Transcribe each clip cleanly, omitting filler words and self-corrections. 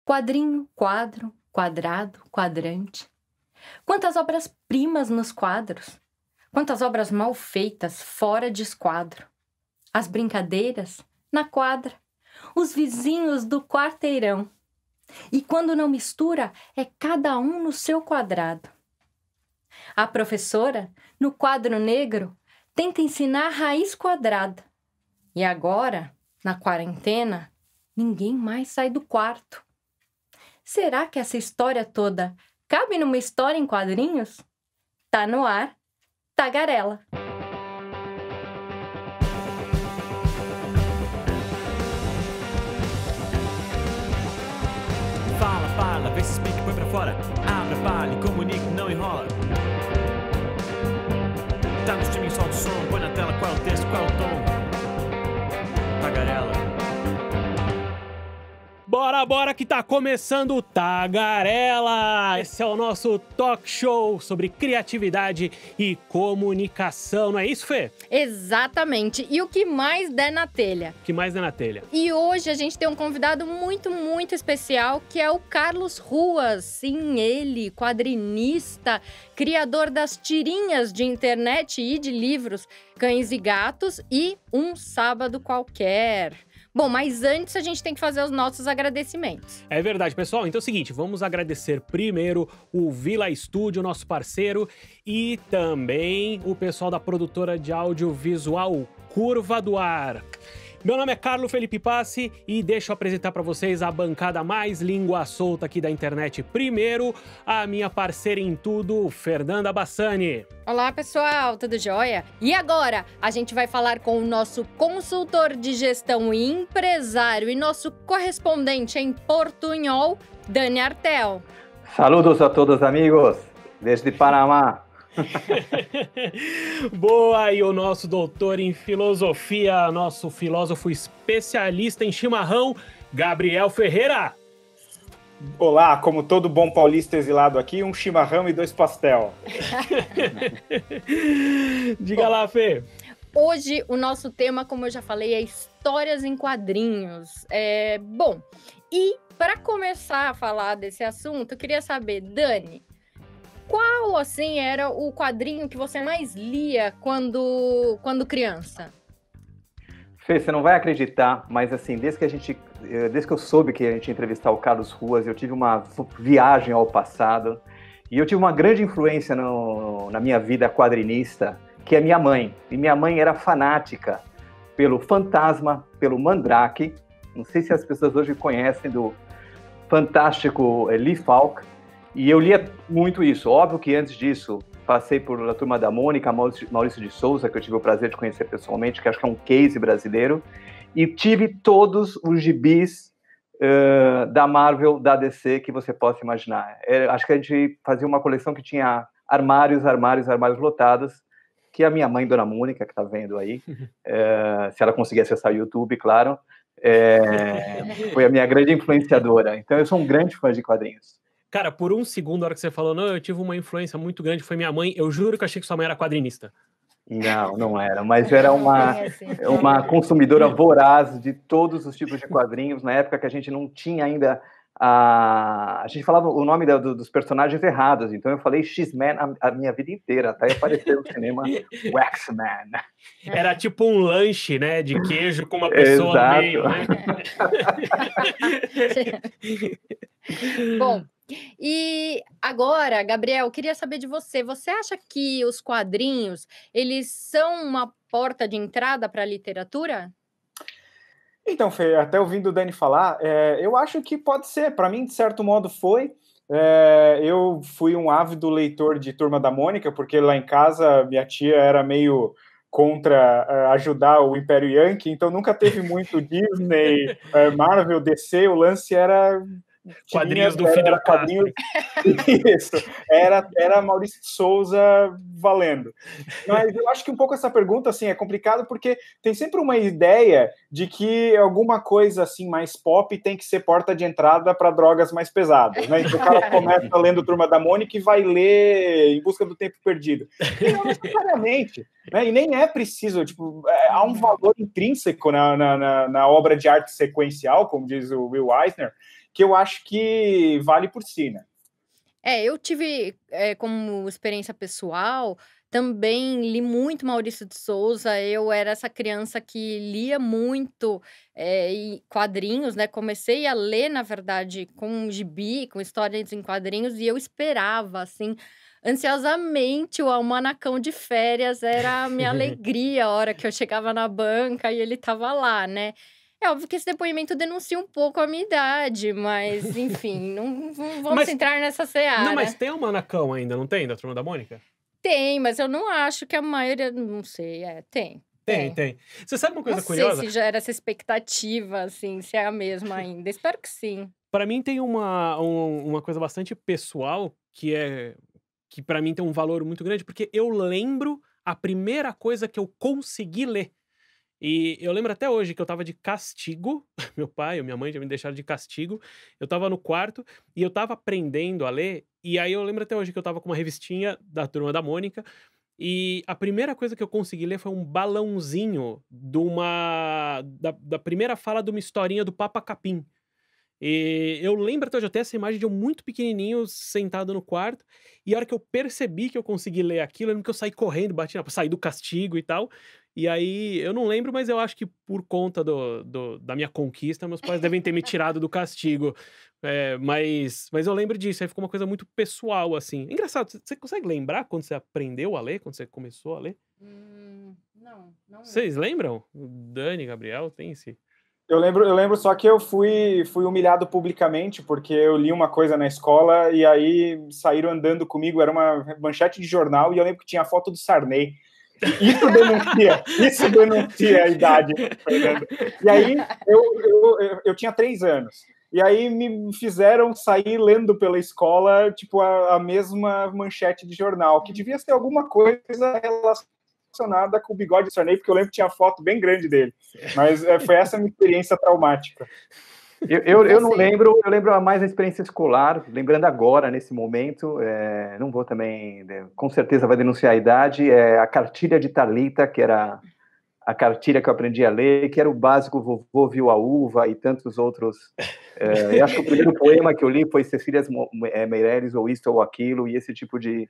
Quadrinho, quadro, quadrado, quadrante. Quantas obras-primas nos quadros! Quantas obras mal feitas fora de esquadro! As brincadeiras na quadra, os vizinhos do quarteirão. E quando não mistura, é cada um no seu quadrado. A professora, no quadro negro, tenta ensinar raiz quadrada. E agora, na quarentena, ninguém mais sai do quarto. Será que essa história toda cabe numa história em quadrinhos? Tá no ar, Tagarela. Fala, vê se explica, põe pra fora. Abre, fale, comunique, não enrola. Tá no streaming, solta o som, põe na tela qual é o texto, qual é o tom. Tagarela. Bora que tá começando o Tagarela! Esse é o nosso talk show sobre criatividade e comunicação, não é isso, Fê? Exatamente, e o que mais der na telha. O que mais der na telha? E hoje a gente tem um convidado muito especial, que é o Carlos Ruas. Sim, ele, quadrinista, criador das tirinhas de internet e de livros Cães e Gatos e Um Sábado Qualquer. Bom, mas antes a gente tem que fazer os nossos agradecimentos. É verdade, pessoal. Então é o seguinte, vamos agradecer primeiro o Vila Studio, nosso parceiro, e também o pessoal da produtora de audiovisual Curva do Ar. Meu nome é Carlo Felipe Passi e deixa eu apresentar para vocês a bancada mais língua solta aqui da internet. Primeiro, a minha parceira em tudo, Fernanda Bassani. Olá, pessoal, tudo jóia? E agora, a gente vai falar com o nosso consultor de gestão e empresário e nosso correspondente em Portunhol, Dani Artel. Saludos a todos, amigos, desde Panamá. Boa, e o nosso doutor em filosofia, nosso filósofo especialista em chimarrão, Gabriel Ferreira. Olá, como todo bom paulista exilado aqui, um chimarrão e 2 pastel. Diga lá, Fê. Hoje, o nosso tema, como eu já falei, é histórias em quadrinhos. Bom, e para começar a falar desse assunto, eu queria saber, Dani, qual, assim, era o quadrinho que você mais lia quando criança? Fê, você não vai acreditar, mas assim, desde que eu soube que a gente ia entrevistar o Carlos Ruas, eu tive uma viagem ao passado e eu tive uma grande influência na minha vida quadrinista, que é minha mãe. E minha mãe era fanática pelo Fantasma, pelo Mandrake. Não sei se as pessoas hoje conhecem do fantástico Lee Falk. E eu lia muito isso. Óbvio que antes disso, passei por A Turma da Mônica, Maurício de Souza, que eu tive o prazer de conhecer pessoalmente, que acho que é um case brasileiro. E tive todos os gibis da Marvel, da DC, que você possa imaginar. Acho que a gente fazia uma coleção que tinha armários lotados, que a minha mãe, Dona Mônica, que está vendo aí, se ela conseguir acessar o YouTube, claro, foi a minha grande influenciadora. Então, eu sou um grande fã de quadrinhos. Cara, por um segundo, na hora que você falou, não, eu tive uma influência muito grande, foi minha mãe, eu juro que eu achei que sua mãe era quadrinista. Não era, mas era uma consumidora voraz de todos os tipos de quadrinhos, na época que a gente não tinha ainda a gente falava o nome dos personagens errados, então eu falei X-Men a minha vida inteira, até aparecer no cinema o X-Men. Era tipo um lanche, né, de queijo com uma pessoa no meio, né? Bom, e agora, Gabriel, eu queria saber de você. Você acha que os quadrinhos, eles são uma porta de entrada para a literatura? Então, Fê, até ouvindo o Dani falar, eu acho que pode ser. Para mim, de certo modo, foi. Eu fui um ávido leitor de Turma da Mônica, porque lá em casa minha tia era meio contra ajudar o Império Yankee, então nunca teve muito Disney, Marvel, DC, o lance era... Quadrinhos do Fidel Castro. Isso, era Maurício de Souza valendo. Mas eu acho que um pouco essa pergunta assim, é complicado porque tem sempre uma ideia de que alguma coisa assim mais pop tem que ser porta de entrada para drogas mais pesadas, né? Então o cara começa lendo Turma da Mônica e vai ler Em Busca do Tempo Perdido. E não necessariamente, né? E nem é preciso, tipo, há um valor intrínseco na obra de arte sequencial, como diz o Will Eisner, que eu acho que vale por si, né? Eu tive, como experiência pessoal, também li muito Maurício de Souza. Eu era essa criança que lia muito, e quadrinhos, né? Comecei a ler, na verdade, com gibi, com histórias em quadrinhos, e eu esperava, assim, ansiosamente o Almanacão de Férias. Era a minha alegria a hora que eu chegava na banca e ele estava lá, né? É óbvio que esse depoimento denuncia um pouco a minha idade, mas enfim, não vamos Mas- entrar nessa Não, seara. mas tem o Manacão ainda, não tem? Da Turma da Mônica? Tem, mas eu não acho que a maioria. Não sei, tem. Tem. Você sabe uma coisa Não sei curiosa? se já era essa expectativa, assim, se é a mesma ainda. Espero que sim. Pra mim tem uma coisa bastante pessoal que para mim tem um valor muito grande, porque eu lembro a primeira coisa que eu consegui ler. E eu lembro até hoje que eu tava de castigo, meu pai ou minha mãe tinha me deixado de castigo, eu tava no quarto e eu tava aprendendo a ler, e aí eu lembro até hoje que eu tava com uma revistinha da Turma da Mônica, e a primeira coisa que eu consegui ler foi um balãozinho da primeira fala de uma historinha do Papa Capim. E eu lembro até hoje, eu tenho essa imagem de eu muito pequenininho, sentado no quarto, e a hora que eu percebi que eu consegui ler aquilo, eu lembro que eu saí correndo, saí do castigo e tal, e aí eu não lembro, mas eu acho que por conta da minha conquista, meus pais devem ter me tirado do castigo, mas eu lembro disso, aí ficou uma coisa muito pessoal, assim. Engraçado, você consegue lembrar quando você aprendeu a ler, quando você começou a ler? Não. Vocês lembram? O Dani, Gabriel, tem esse... Eu lembro só que eu fui humilhado publicamente porque eu li uma coisa na escola e aí saíram andando comigo, era uma manchete de jornal e eu lembro que tinha a foto do Sarney. Isso denuncia a idade, Fernando. E aí eu tinha 3 anos. E aí me fizeram sair lendo pela escola, tipo, a mesma manchete de jornal, que devia ser alguma coisa relacionada com o bigode do Sarney, porque eu lembro que tinha foto bem grande dele. Mas foi essa a minha experiência traumática. Eu não lembro, eu lembro mais a experiência escolar, lembrando agora, nesse momento, não vou também, com certeza vai denunciar a idade, a cartilha de Thalita, que era a cartilha que eu aprendi a ler, que era o básico Vovô Viu a Uva e tantos outros. Eu acho que o primeiro poema que eu li foi Cecília Meirelles, ou Isto ou Aquilo, e esse tipo de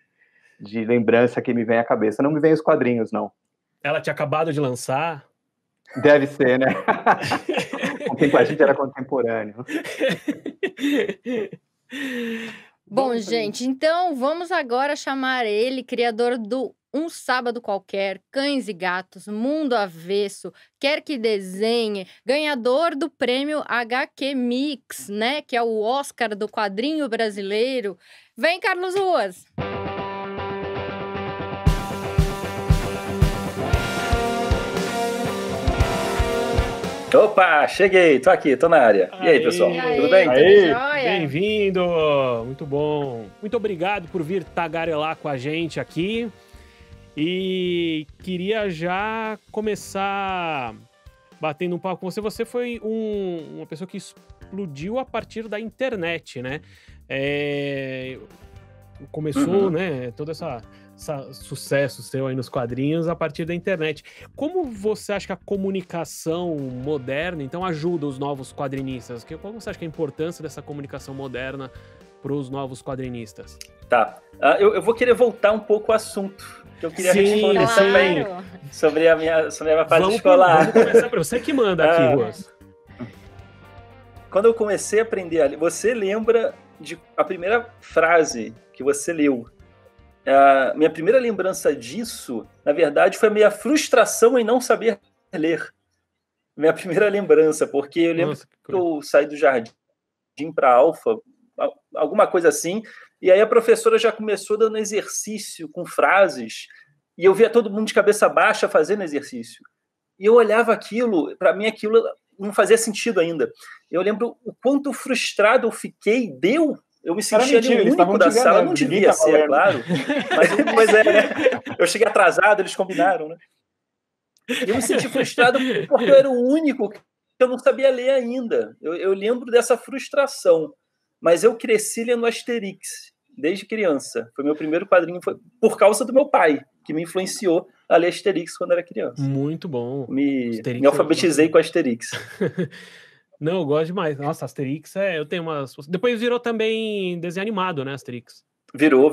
lembrança que me vem à cabeça. Não me vem os quadrinhos, não. Ela tinha acabado de lançar... Deve ser, né? A gente era contemporâneo. Bom, gente, então vamos agora chamar ele, criador do Um Sábado Qualquer, Cães e Gatos, Mundo Avesso, Quer Que Desenhe, ganhador do prêmio HQ Mix, né? Que é o Oscar do quadrinho brasileiro. Vem, Carlos Ruas! Opa, cheguei, tô aqui, tô na área. E aí, pessoal, tudo bem? Tudo jóia? Bem-vindo, muito bom. Muito obrigado por vir tagarelar com a gente aqui. E queria já começar batendo um papo com você. Você foi uma pessoa que explodiu a partir da internet, né? Começou, né, todo esse sucesso seu aí nos quadrinhos a partir da internet. Como você acha que a comunicação moderna, então, ajuda os novos quadrinistas? Qual você acha que é a importância dessa comunicação moderna para os novos quadrinistas? Tá. Eu vou querer voltar um pouco ao assunto, que eu queria responder também sobre a minha fase escolar. Vamos começar para você que manda aqui, Ruas. Quando eu comecei a aprender a ler, você lembra de a primeira frase que você leu? Minha primeira lembrança disso, na verdade, foi a minha frustração em não saber ler. Minha primeira lembrança, porque eu lembro que eu saí do jardim para Alfa, alguma coisa assim, e aí a professora já começou dando exercício com frases, e eu via todo mundo de cabeça baixa fazendo exercício. E eu olhava aquilo, para mim aquilo não fazia sentido ainda. Eu lembro o quanto frustrado eu fiquei, eu me sentia ali o único da sala, não devia ser, claro, mas né? Eu cheguei atrasado, eles combinaram, né? E eu me senti frustrado porque eu era o único que eu não sabia ler ainda. Eu lembro dessa frustração, mas eu cresci lendo Asterix, desde criança. Foi meu primeiro quadrinho, foi por causa do meu pai, que me influenciou a ler Asterix quando era criança. Muito bom. Me alfabetizei com Asterix. Não, eu gosto demais. Nossa, Asterix eu tenho umas. Depois virou também desenho animado, né, Asterix? Virou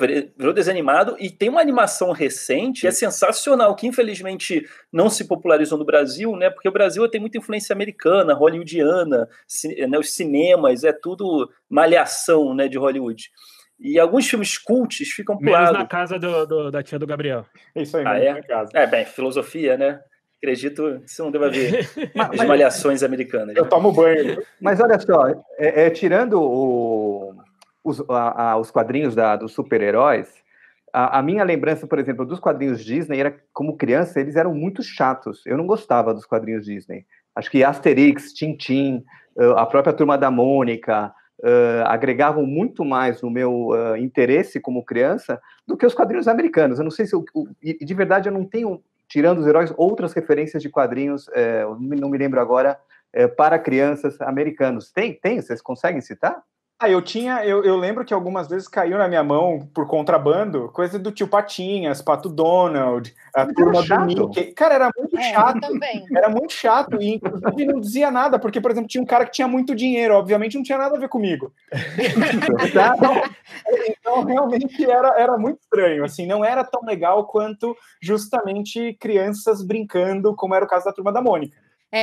desenho animado e tem uma animação recente que é sensacional, que infelizmente não se popularizou no Brasil, né? Porque o Brasil tem muita influência americana, hollywoodiana, né, os cinemas, é tudo malhação, né, de Hollywood. E alguns filmes cults ficam pro Menos lado. na casa da tia do Gabriel. Isso aí, É? na casa. Bem, filosofia, né? Acredito que você não deva ver as malhações americanas. Eu tomo banho. Mas olha só, tirando os quadrinhos dos super-heróis, a minha lembrança, por exemplo, dos quadrinhos Disney era, como criança, eles eram muito chatos. Eu não gostava dos quadrinhos Disney. Acho que Asterix, Tintin, a própria Turma da Mônica, agregavam muito mais no meu interesse como criança do que os quadrinhos americanos. Eu não sei se de verdade eu não tenho, tirando os heróis, outras referências de quadrinhos, não me lembro agora, para crianças americanos. Tem? Vocês conseguem citar? Eu lembro que algumas vezes caiu na minha mão por contrabando, coisa do Tio Patinhas, Pato Donald, a turma do Mickey. Cara, era muito chato. Também. Era muito chato e inclusive não dizia nada, porque, por exemplo, tinha um cara que tinha muito dinheiro, obviamente não tinha nada a ver comigo. Então realmente era muito estranho, assim, não era tão legal quanto justamente crianças brincando, como era o caso da Turma da Mônica.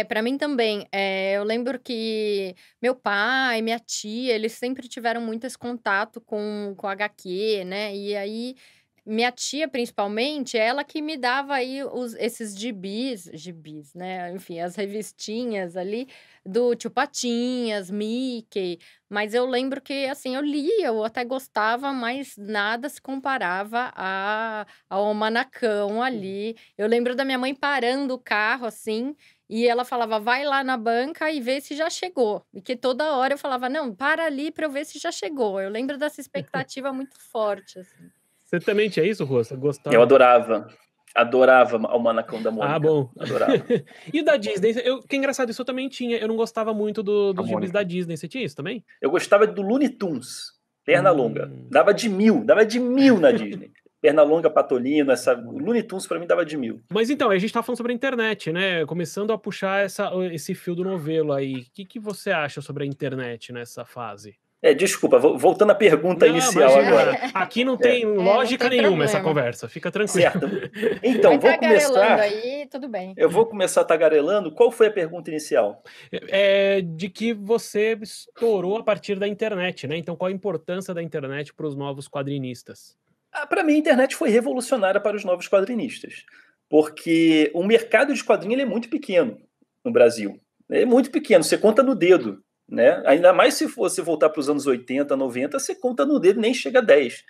Para mim também. Eu lembro que meu pai, minha tia, eles sempre tiveram muito esse contato com HQ, né? E aí, minha tia, principalmente, ela que me dava aí esses gibis, né? Enfim, as revistinhas ali do Tio Patinhas, Mickey. Mas eu lembro que, assim, eu lia, eu até gostava, mas nada se comparava ao Manacão ali. Eu lembro da minha mãe parando o carro, assim, e ela falava, vai lá na banca e vê se já chegou. E que toda hora eu falava, não, para ali para eu ver se já chegou. Eu lembro dessa expectativa muito forte, assim. Você também tinha isso, Rô? Você gostava? Eu adorava o Manacão da Mônica. Ah, bom. Adorava. E da Disney? Que engraçado, isso eu também tinha. Eu não gostava muito dos gibis da Disney. Você tinha isso também? Eu gostava do Looney Tunes, Pernalonga. Dava de mil na Disney. Pernalonga, Patolino, o Looney Tunes pra mim dava de 1000. Mas então, a gente tá falando sobre a internet, né? Começando a puxar esse fio do novelo aí. O que você acha sobre a internet nessa fase? Desculpa, voltando à pergunta inicial agora. Aqui não tem lógica nenhuma essa conversa, fica tranquilo. Certo. Então, vou começar. Aí, tudo bem. Eu vou começar tagarelando. Qual foi a pergunta inicial? De que você estourou a partir da internet, né? Então, qual a importância da internet para os novos quadrinistas? Para mim, a internet foi revolucionária para os novos quadrinistas, porque o mercado de quadrinho ele é muito pequeno no Brasil. É muito pequeno, você conta no dedo. Né? Ainda mais se você voltar para os anos 80, 90, você conta no dedo, nem chega a 10.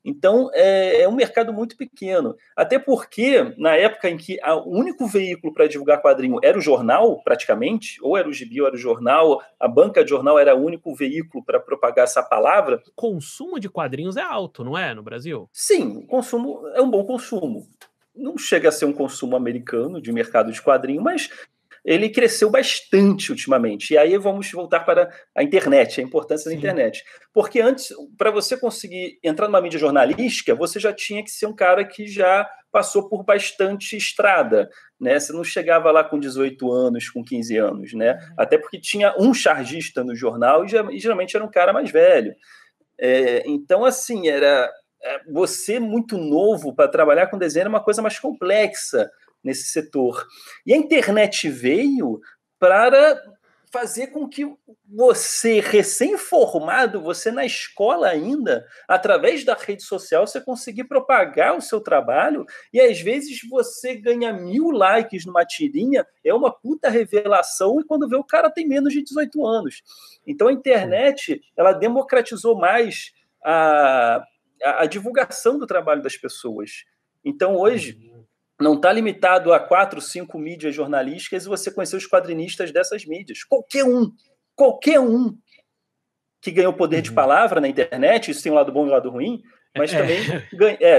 Então, é um mercado muito pequeno. Até porque, na época em que o único veículo para divulgar quadrinho era o jornal, praticamente, ou era o gibi, ou era o jornal, a banca de jornal era o único veículo para propagar essa palavra. O consumo de quadrinhos é alto, não é, no Brasil? Sim, o consumo é um bom consumo. Não chega a ser um consumo americano de mercado de quadrinho, mas ele cresceu bastante ultimamente. E aí vamos voltar para a internet, a importância da internet. Porque antes, para você conseguir entrar numa mídia jornalística, você já tinha que ser um cara que já passou por bastante estrada, né? Você não chegava lá com 18 anos, com 15 anos, né? Até porque tinha um chargista no jornal e geralmente era um cara mais velho. Então, assim, você muito novo para trabalhar com desenho era uma coisa mais complexa nesse setor. E a internet veio para fazer com que você, recém-formado, você na escola ainda, através da rede social, você conseguir propagar o seu trabalho e às vezes você ganha 1000 likes numa tirinha, é uma puta revelação e quando vê o cara tem menos de 18 anos. Então a internet, ela democratizou mais a divulgação do trabalho das pessoas. Então hoje não está limitado a 4, 5 mídias jornalísticas e você conhecer os quadrinistas dessas mídias. Qualquer um que ganhou poder de palavra na internet, isso tem um lado bom e um lado ruim,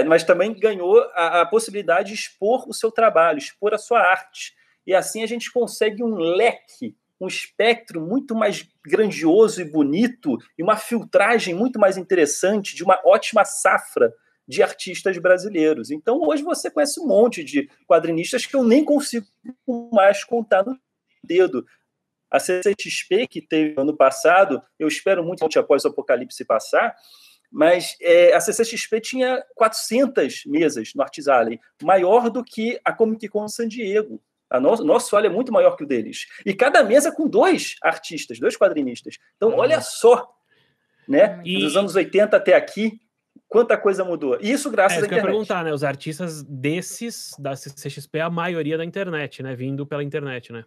mas também ganhou a possibilidade de expor o seu trabalho, expor a sua arte. E assim a gente consegue um leque, um espectro muito mais grandioso e bonito e uma filtragem muito mais interessante de uma ótima safra de artistas brasileiros. Então, hoje você conhece um monte de quadrinistas que eu nem consigo mais contar no dedo. A CCXP, que teve ano passado, eu espero muito após o apocalipse passar, mas a CCXP tinha 400 mesas no Artis Alley, maior do que a Comic Con San Diego. Nosso hall é muito maior que o deles. E cada mesa com 2 artistas, 2 quadrinistas. Então, olha só, né? Dos anos 80 até aqui, quanta coisa mudou. E isso graças à internet. Eu ia perguntar, né? Os artistas da CCXP, a maioria da internet, né? Vindo pela internet, né?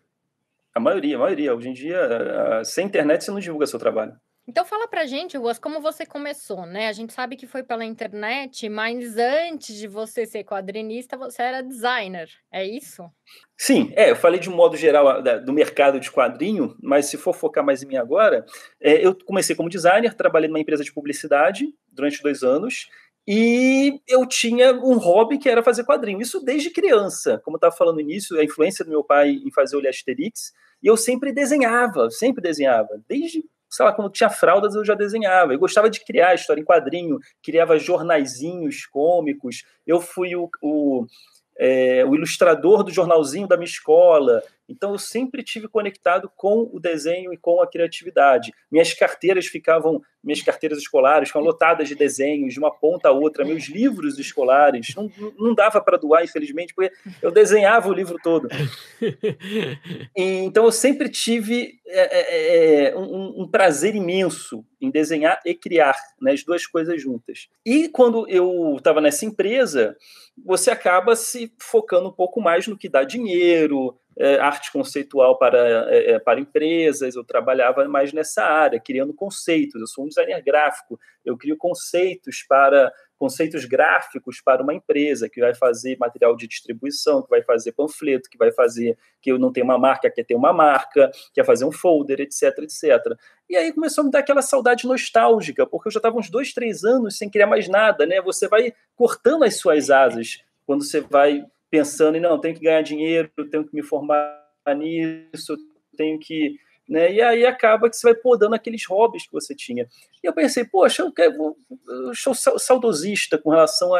A maioria. Hoje em dia, sem internet, você não divulga seu trabalho. Então fala pra gente, Ruas, como você começou, né? A gente sabe que foi pela internet, mas antes de você ser quadrinista, você era designer, é isso? Sim, eu falei de um modo geral do mercado de quadrinho, mas se for focar mais em mim agora, eu comecei como designer, trabalhei numa empresa de publicidade durante 2 anos, e eu tinha um hobby que era fazer quadrinho, isso desde criança, como eu estava falando no início, a influência do meu pai em fazer o Asterix, e eu sempre desenhava, desde, sei lá, quando tinha fraldas eu já desenhava, eu gostava de criar história em quadrinho, criava jornaizinhos cômicos, eu fui o ilustrador do jornalzinho da minha escola, então eu sempre tive conectado com o desenho e com a criatividade. Minhas carteiras escolares ficavam lotadas de desenhos, de uma ponta a outra, meus livros escolares, não dava para doar, infelizmente, porque eu desenhava o livro todo. Então eu sempre tive um prazer imenso em desenhar e criar, né, as 2 coisas juntas. E quando eu estava nessa empresa, você acaba se focando um pouco mais no que dá dinheiro, arte conceitual para empresas. Eu trabalhava mais nessa área, criando conceitos. Eu sou um designer gráfico, eu crio conceitos gráficos para uma empresa que vai fazer material de distribuição, que vai fazer panfleto, que eu não tenho uma marca, quer ter uma marca, quer fazer um folder, etc, etc. E aí começou a me dar aquela saudade nostálgica, porque eu já estava uns 2, 3 anos sem criar mais nada, né? Você vai cortando as suas asas quando você vai pensando em, não, tenho que ganhar dinheiro, tenho que me formar nisso, tenho que... Né? E aí acaba que você vai podando aqueles hobbies que você tinha. E eu pensei, poxa, eu sou saudosista com relação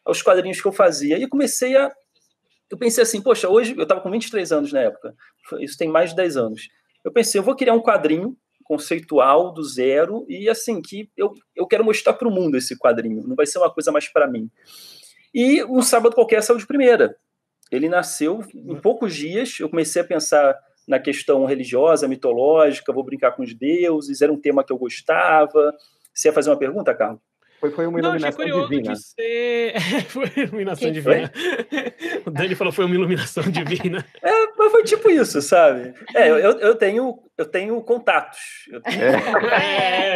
aos quadrinhos que eu fazia. E eu pensei assim, poxa, hoje, eu estava com 23 anos na época, isso tem mais de 10 anos. Eu pensei, eu vou criar um quadrinho conceitual do zero e assim, que eu quero mostrar para o mundo esse quadrinho, não vai ser uma coisa mais para mim. E um sábado qualquer saiu de primeira. Ele nasceu em poucos dias, eu comecei a pensar na questão religiosa, mitológica, vou brincar com os deuses, era um tema que eu gostava. Você ia fazer uma pergunta, Carlos? Foi uma iluminação divina. Foi uma iluminação divina. O Dani falou que foi uma iluminação divina. Mas foi tipo isso, sabe? Eu tenho contatos. Eu tenho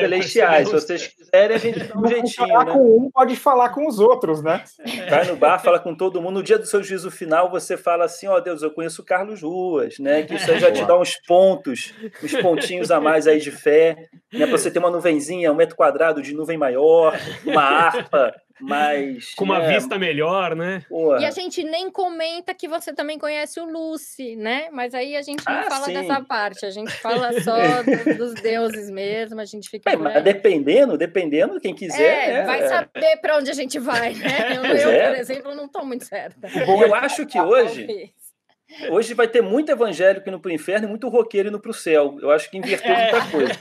celestiais. Se vocês quiserem, a gente dá um jeitinho. Falar né? com um, pode falar com os outros, né? Vai no bar, fala com todo mundo. No dia do seu juízo final, você fala assim, Deus, eu conheço o Carlos Ruas, né? Que isso aí já te dá uns pontinhos a mais aí de fé, né? Pra você ter uma nuvenzinha, 1 metro quadrado de nuvem maior, uma harpa mais... Com uma vista melhor, né? E a gente nem comenta que você também conhece o Lucy, né? Mas aí a gente não fala dessa parte, a gente fala só dos deuses mesmo, a gente fica... Mas dependendo, quem quiser... vai saber para onde a gente vai, né? Eu, por exemplo, não estou muito certa. Eu acho que hoje vai ter muito evangélico indo para o inferno e muito roqueiro indo para o céu. Eu acho que inverteu muita coisa.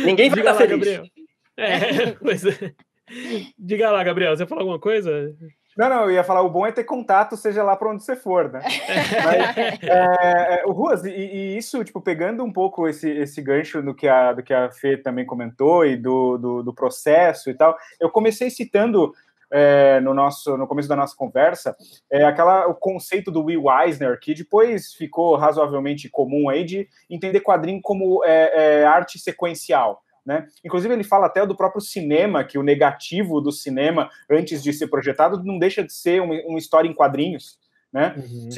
Ninguém vai estar feliz. Gabriel. Diga lá, Gabriel, você falou alguma coisa? Não, eu ia falar, o bom é ter contato, seja lá para onde você for, né? Mas, o Ruas, e isso, tipo, pegando um pouco esse gancho do que a Fê também comentou e do processo e tal, eu comecei citando no começo da nossa conversa o conceito do Will Eisner, que depois ficou razoavelmente comum aí de entender quadrinho como arte sequencial. Né? Inclusive ele fala até do próprio cinema, que o negativo do cinema, antes de ser projetado, não deixa de ser uma história em quadrinhos, né? Uhum.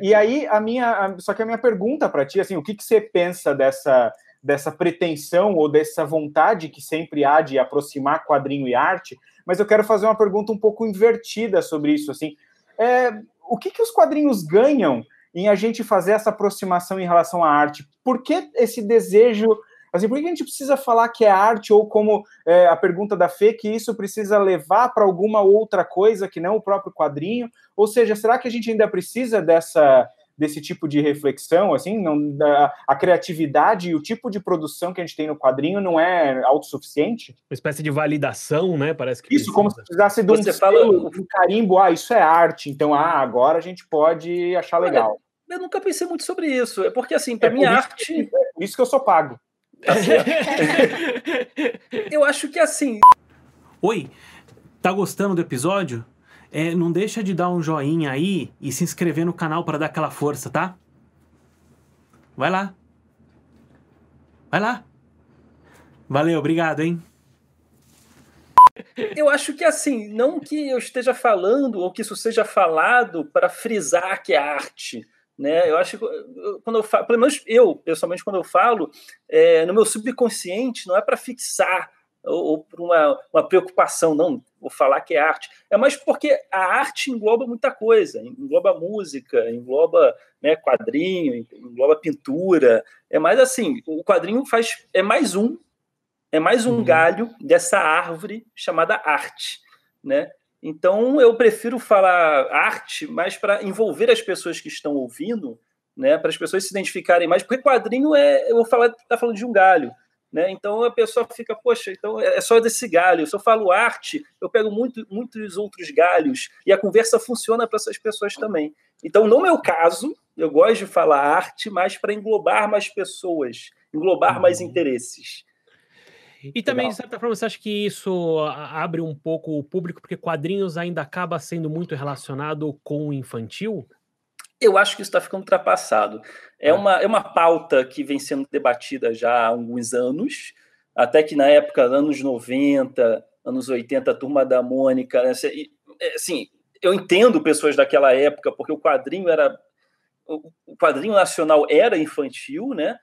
E aí só que a minha pergunta para ti, assim, o que você pensa dessa pretensão ou dessa vontade que sempre há de aproximar quadrinho e arte? Mas eu quero fazer uma pergunta um pouco invertida sobre isso, assim, o que os quadrinhos ganham em a gente fazer essa aproximação em relação à arte? Por que esse desejo? Assim, por que a gente precisa falar que é arte, ou como a pergunta da Fê, que isso precisa levar para alguma outra coisa que não o próprio quadrinho? Ou seja, será que a gente ainda precisa desse tipo de reflexão, assim, a criatividade e o tipo de produção que a gente tem no quadrinho não é autossuficiente? Uma espécie de validação, né? Parece que Isso, precisa. como se precisasse de um selo, um carimbo, isso é arte, então agora a gente pode achar legal. Eu nunca pensei muito sobre isso, é porque, assim, para mim, arte... Por isso que eu sou pago. Tá certo. Eu acho que, assim... Oi, tá gostando do episódio? Não deixa de dar um joinha aí e se inscrever no canal para dar aquela força, tá? Vai lá. Vai lá. Valeu, obrigado, hein? Eu acho que, assim, não que eu esteja falando ou que isso seja falado para frisar que é arte, né? Eu acho que quando eu falo, pelo menos eu, pessoalmente, quando eu falo, no meu subconsciente, não é para fixar ou por uma preocupação, não, vou falar que é arte. É mais porque a arte engloba muita coisa, engloba música, engloba, né, quadrinho, engloba pintura. É mais assim, o quadrinho é mais um galho dessa árvore chamada arte, né? Então eu prefiro falar arte mais para envolver as pessoas que estão ouvindo, né, para as pessoas se identificarem mais, porque quadrinho eu vou falar, tá falando de um galho, né? Então a pessoa fica, poxa, então é só desse galho. Se eu falo arte, eu pego muitos outros galhos e a conversa funciona para essas pessoas também. Então, no meu caso, eu gosto de falar arte mais para englobar mais pessoas, englobar mais interesses. E também, de certa forma, você acha que isso abre um pouco o público, porque quadrinhos ainda acaba sendo muito relacionado com o infantil? Eu acho que isso está ficando ultrapassado. É uma pauta que vem sendo debatida já há alguns anos, até que na época, anos 90, anos 80, a Turma da Mônica, né? Assim, eu entendo pessoas daquela época, porque o quadrinho nacional era infantil, né?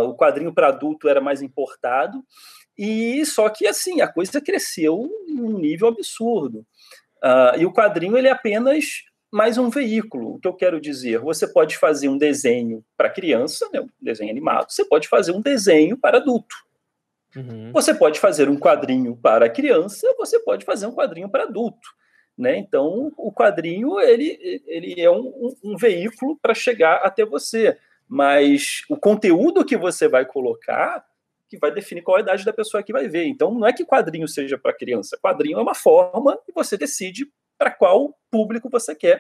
O quadrinho para adulto era mais importado, e só que assim, a coisa cresceu num nível absurdo. E o quadrinho ele é apenas mais um veículo. O que eu quero dizer, você pode fazer um desenho para criança, né, um desenho animado, você pode fazer um desenho para adulto. Você pode fazer um quadrinho para criança, você pode fazer um quadrinho para adulto. Né? Então, o quadrinho ele é um veículo para chegar até você. Mas o conteúdo que você vai colocar que vai definir qual a idade da pessoa que vai ver. Então, não é que quadrinho seja para criança. Quadrinho é uma forma e você decide para qual público você quer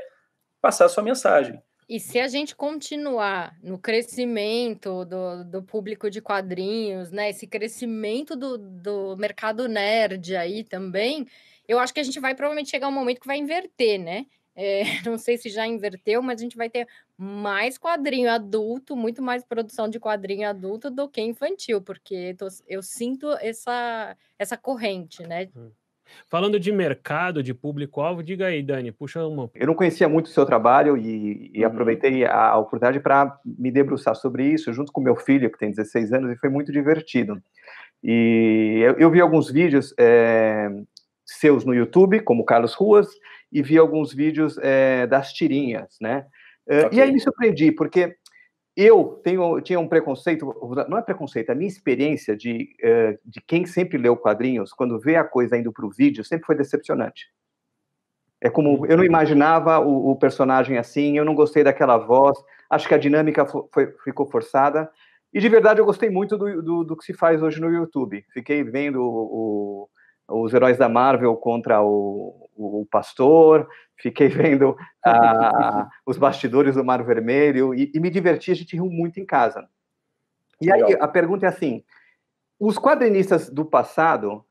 passar a sua mensagem. E se a gente continuar no crescimento do público de quadrinhos, né, esse crescimento do mercado nerd aí também, eu acho que a gente vai provavelmente chegar um momento que vai inverter, né? Não sei se já inverteu, mas a gente vai ter mais quadrinho adulto, muito mais produção de quadrinho adulto do que infantil, porque eu sinto essa corrente, né? Falando de mercado, de público-alvo, diga aí, Dani, puxa uma. Eu não conhecia muito o seu trabalho e aproveitei a oportunidade para me debruçar sobre isso, junto com meu filho, que tem 16 anos, e foi muito divertido. E eu vi alguns vídeos seus no YouTube, como Carlos Ruas, e vi alguns vídeos das tirinhas, né? Okay. E aí me surpreendi, porque eu tinha um preconceito, não é preconceito, a minha experiência de quem sempre leu quadrinhos, quando vê a coisa indo para o vídeo, sempre foi decepcionante. É como, eu não imaginava o personagem assim, eu não gostei daquela voz, acho que a dinâmica ficou forçada, e de verdade eu gostei muito do que se faz hoje no YouTube. Fiquei vendo os heróis da Marvel contra o Pastor, fiquei vendo os bastidores do Mar Vermelho, e me diverti, a gente riu muito em casa. E aí a pergunta é assim, os quadrinistas do passado,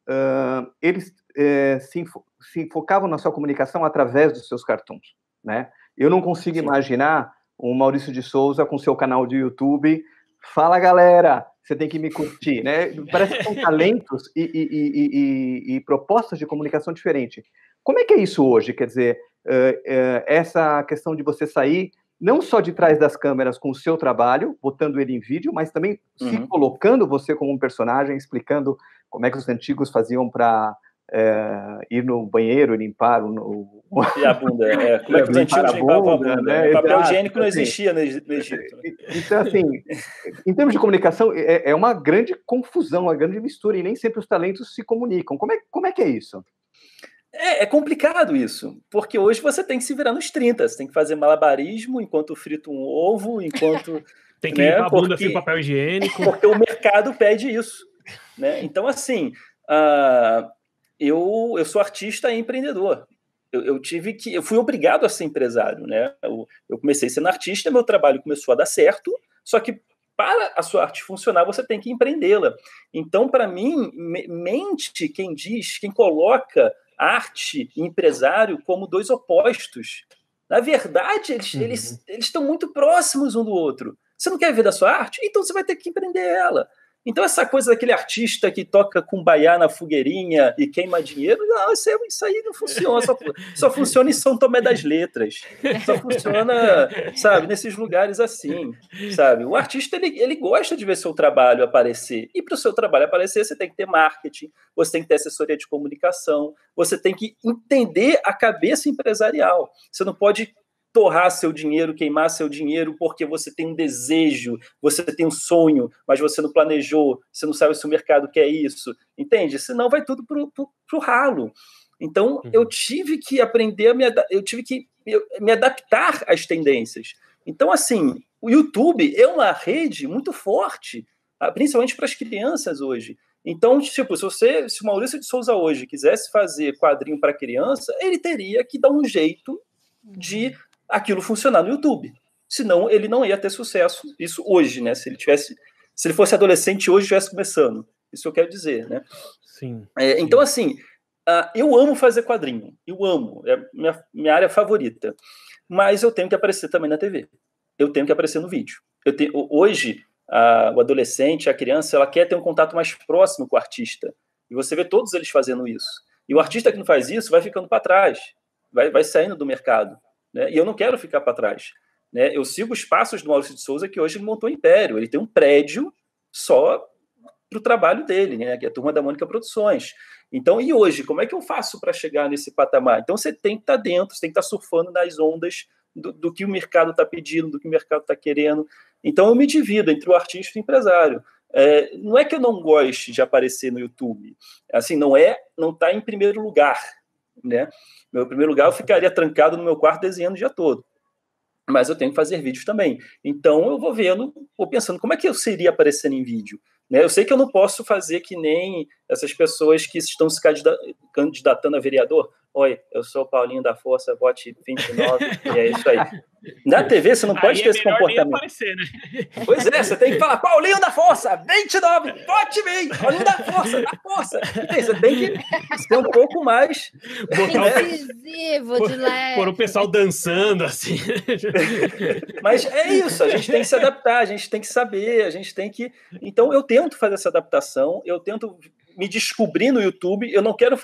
eles se focavam na sua comunicação através dos seus cartoons, né? Eu não consigo imaginar o Maurício de Souza com seu canal de YouTube, fala galera, você tem que me curtir, né? Parece que são talentos e propostas de comunicação diferentes. Como é que é isso hoje? Quer dizer, essa questão de você sair não só de trás das câmeras com o seu trabalho, botando ele em vídeo, mas também se colocando você como um personagem, explicando como é que os antigos faziam para ir no banheiro, limpar e a bunda. Como é que os antigos limpavam a bunda? Né? Papel higiênico não existia no Egito. Então, assim, em termos de comunicação, é uma grande confusão, uma grande mistura, e nem sempre os talentos se comunicam. Como é que é isso? É complicado isso, porque hoje você tem que se virar nos 30, você tem que fazer malabarismo enquanto frita um ovo, enquanto... Tem que né, limpar a bunda sem papel higiênico. Porque o mercado pede isso. Né? Então, assim, eu sou artista e empreendedor. Eu fui obrigado a ser empresário. Né? Eu comecei sendo artista, meu trabalho começou a dar certo, só que para a sua arte funcionar, você tem que empreendê-la. Então, para mim, mente quem coloca arte e empresário como dois opostos. Na verdade, eles estão muito próximos um do outro. Você não quer viver da sua arte? Então você vai ter que empreender ela. Então essa coisa daquele artista que toca cumbaiá na fogueirinha e queima dinheiro, não, isso aí não funciona. Só funciona em São Tomé das Letras. Só funciona, sabe, nesses lugares assim, sabe? O artista, ele gosta de ver seu trabalho aparecer. E para o seu trabalho aparecer, você tem que ter marketing, você tem que ter assessoria de comunicação, você tem que entender a cabeça empresarial. Você não pode torrar seu dinheiro, queimar seu dinheiro porque você tem um desejo, você tem um sonho, mas você não planejou, você não sabe se o mercado quer isso, entende? Senão vai tudo pro ralo. Então, eu tive que aprender, eu tive que me adaptar às tendências. Então, assim, o YouTube é uma rede muito forte, principalmente para as crianças hoje. Então, tipo, se o Maurício de Souza hoje quisesse fazer quadrinho para criança, ele teria que dar um jeito de aquilo funcionar no YouTube. Senão, ele não ia ter sucesso. Isso hoje, né? Se ele fosse adolescente hoje, estivesse começando. Isso eu quero dizer, né? Sim. Então, assim, eu amo fazer quadrinho. Eu amo. É minha área favorita. Mas eu tenho que aparecer também na TV. Eu tenho que aparecer no vídeo. Hoje, o adolescente, a criança, ela quer ter um contato mais próximo com o artista. E você vê todos eles fazendo isso. E o artista que não faz isso vai ficando para trás. Vai saindo do mercado. Né? E eu não quero ficar para trás. Né? Eu sigo os passos do Maurício de Souza, que hoje ele montou um império. Ele tem um prédio só para o trabalho dele, né? Que é a Turma da Mônica Produções. Então, e hoje, como é que eu faço para chegar nesse patamar? Então, você tem que estar dentro, você tem que estar surfando nas ondas do que o mercado está pedindo, do que o mercado está querendo. Então, eu me divido entre o artista e o empresário. Não é que eu não goste de aparecer no YouTube. Assim, não está em primeiro lugar. Né? Meu primeiro lugar, eu ficaria trancado no meu quarto desenhando o dia todo. Mas eu tenho que fazer vídeos também. Então, eu vou pensando, como é que eu seria aparecendo em vídeo? Né? Eu sei que eu não posso fazer que nem essas pessoas que estão se candidatando a vereador. Oi, eu sou o Paulinho da Força, vote 29, e é isso aí. Na TV, você não pode ter esse comportamento. Aparecer, né? Pois é, você tem que falar, Paulinho da Força, 29, vote bem, Paulinho da Força. Você tem que ser um pouco mais... incisivo, de leve. Por o pessoal dançando, assim. Mas é isso, a gente tem que se adaptar, a gente tem que saber, a gente tem que... Então, eu tento fazer essa adaptação, eu tento me descobrir no YouTube, eu não quero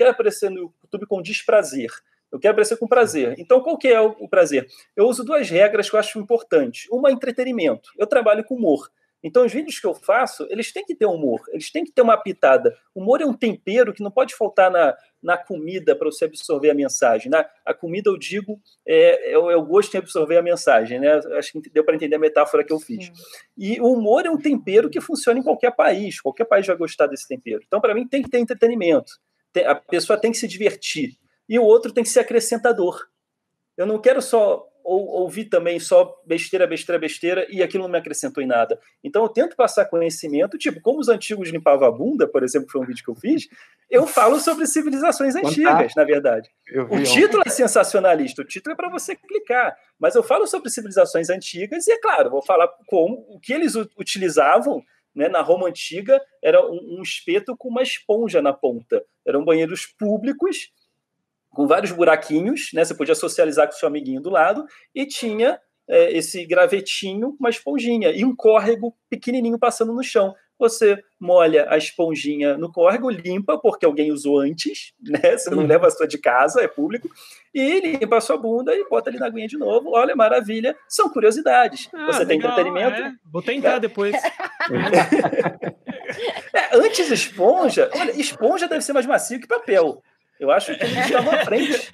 aparecer no YouTube com desprazer. Eu quero aparecer com prazer. Então, qual que é o prazer? Eu uso duas regras que eu acho importantes. Uma é entretenimento. Eu trabalho com humor. Então, os vídeos que eu faço, eles têm que ter humor. Eles têm que ter uma pitada. Humor é um tempero que não pode faltar na comida para você absorver a mensagem. A comida, eu digo, é o gosto em absorver a mensagem. Né? Acho que deu para entender a metáfora que eu fiz. Sim. E o humor é um tempero que funciona em qualquer país. Qualquer país vai gostar desse tempero. Então, para mim, tem que ter entretenimento. A pessoa tem que se divertir. E o outro tem que ser acrescentador. Eu não quero só ouvir também só besteira, e aquilo não me acrescentou em nada. Então eu tento passar conhecimento, tipo, como os antigos limpavam a bunda, por exemplo, que foi um vídeo que eu fiz, eu falo sobre civilizações antigas, na verdade. O título é sensacionalista, o título é para você clicar, mas eu falo sobre civilizações antigas e, é claro, vou falar o que eles utilizavam. Né, na Roma Antiga, era um espeto com uma esponja na ponta. Eram banheiros públicos, com vários buraquinhos, né? Você podia socializar com seu amiguinho do lado, e tinha esse gravetinho com uma esponjinha, e um córrego pequenininho passando no chão. Você molha a esponjinha no córrego, limpa, porque alguém usou antes, né? Você não leva a sua de casa, é público, e limpa a sua bunda e bota ali na aguinha de novo. Olha, maravilha. São curiosidades. Você tem entretenimento. Vou tentar depois. Antes esponja... Olha, esponja deve ser mais macio que papel. Eu acho que eles estavam à frente.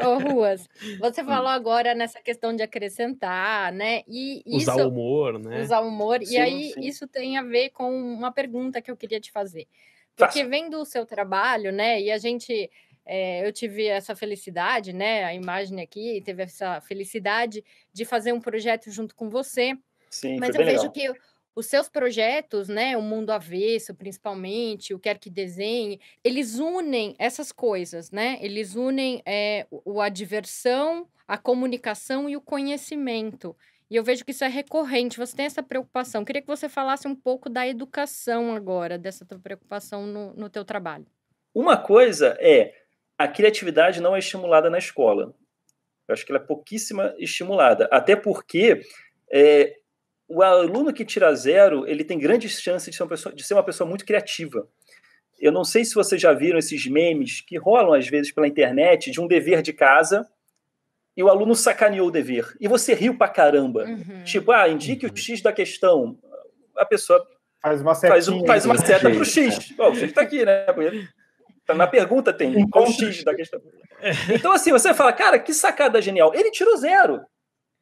Ô, Ruas, você falou agora nessa questão de acrescentar, né? E usar o humor, né? Usar o humor. Sim, e aí, sim. isso tem a ver com uma pergunta que eu queria te fazer. Porque vendo o seu trabalho, né, e a gente, eu tive essa felicidade, né, a imagem aqui teve essa felicidade de fazer um projeto junto com você, Sim, mas foi eu bem vejo legal. que os seus projetos, né, o Mundo Avesso, principalmente, o Quer Que Desenhe, eles unem essas coisas, né? Eles unem a diversão, a comunicação e o conhecimento. E eu vejo que isso é recorrente. Você tem essa preocupação. Queria que você falasse um pouco da educação agora, dessa tua preocupação no teu trabalho. Uma coisa é, a criatividade não é estimulada na escola. Eu acho que ela é pouquíssima estimulada. Até porque o aluno que tira 0, ele tem grandes chances de ser uma pessoa muito criativa. Eu não sei se vocês já viram esses memes que rolam às vezes pela internet de um dever de casa e o aluno sacaneou o dever. E você riu pra caramba. Tipo, indique o X da questão. A pessoa Faz uma faz setinha. uma seta pro X. O X tá aqui, né? Na pergunta tem qual o X da questão. Então, assim, você fala, cara, que sacada genial. Ele tirou 0,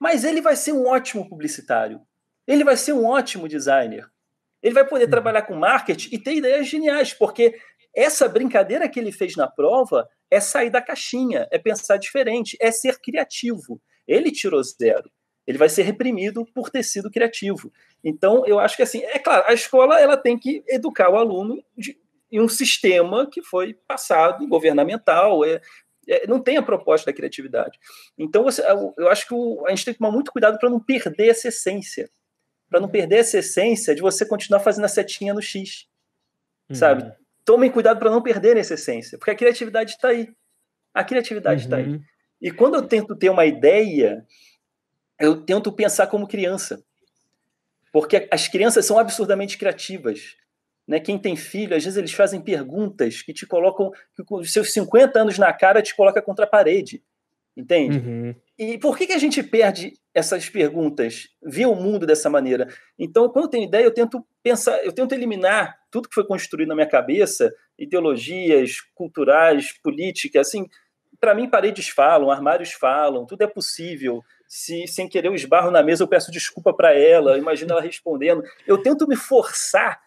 mas ele vai ser um ótimo publicitário. Ele vai ser um ótimo designer. Ele vai poder trabalhar com marketing e ter ideias geniais, porque essa brincadeira que ele fez na prova é sair da caixinha, é pensar diferente, é ser criativo. Ele tirou 0. Ele vai ser reprimido por ter sido criativo. Então, eu acho que, assim, é claro, a escola ela tem que educar o aluno em um sistema que foi passado, governamental, não tem a proposta da criatividade. Então, eu acho que a gente tem que tomar muito cuidado para não perder essa essência. Para não perder essa essência de você continuar fazendo a setinha no X. Sabe? Tomem cuidado para não perder essa essência, porque a criatividade está aí. A criatividade está aí. E quando eu tento ter uma ideia, eu tento pensar como criança. Porque as crianças são absurdamente criativas. Né? Quem tem filho, às vezes eles fazem perguntas que te colocam, que com os seus 50 anos na cara te coloca contra a parede. Entende? E por que a gente perde essas perguntas? Ver o mundo dessa maneira? Então, quando eu tenho ideia, eu tento pensar, eu tento eliminar tudo que foi construído na minha cabeça, ideologias culturais, políticas, assim, para mim paredes falam, armários falam, tudo é possível. Se sem querer eu esbarro na mesa, eu peço desculpa para ela, imagino ela respondendo. Eu tento me forçar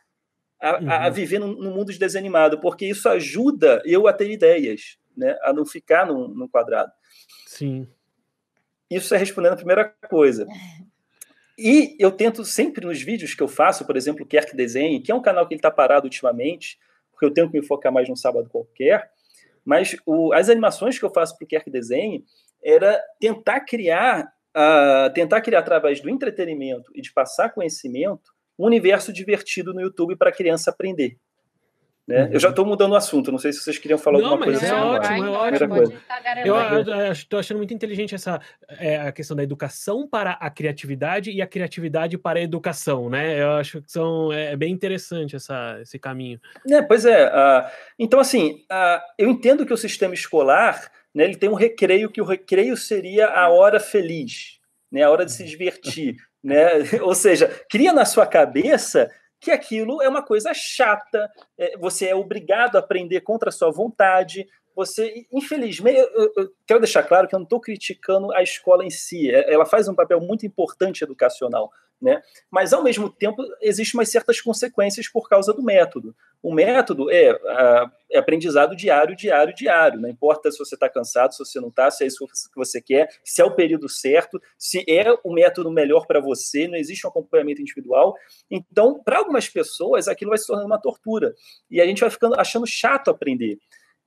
a viver num mundo desanimado, porque isso ajuda eu a ter ideias, né? A não ficar num quadrado. Sim. Isso é respondendo a primeira coisa. E eu tento sempre nos vídeos que eu faço, por exemplo, o Quer Que Desenhe, que é um canal que ele está parado ultimamente, porque eu tenho que me focar mais num sábado qualquer, mas as animações que eu faço para o Quer Que Desenhe era tentar criar através do entretenimento e de passar conhecimento um universo divertido no YouTube para a criança aprender. Né? Eu já estou mudando o assunto, não sei se vocês queriam falar alguma coisa. Mas é ótimo, é ótimo. Eu Eu estou achando muito inteligente a questão da educação para a criatividade e a criatividade para a educação, né? Eu acho que é bem interessante esse caminho. Pois é. Então, assim, eu entendo que o sistema escolar, né, ele tem um recreio, que o recreio seria a hora feliz, né, a hora de se divertir. Né? Ou seja, cria na sua cabeça que aquilo é uma coisa chata, você é obrigado a aprender contra a sua vontade. Você, infelizmente, eu quero deixar claro que eu não estou criticando a escola em si, ela faz um papel muito importante educacional, né? Mas, ao mesmo tempo, existem umas certas consequências por causa do método. O método é aprendizado diário, não importa se você está cansado, se você não está, se é isso que você quer, se é o período certo, se é o método melhor para você, não existe um acompanhamento individual. Então, para algumas pessoas, aquilo vai se tornando uma tortura, e a gente vai ficando achando chato aprender.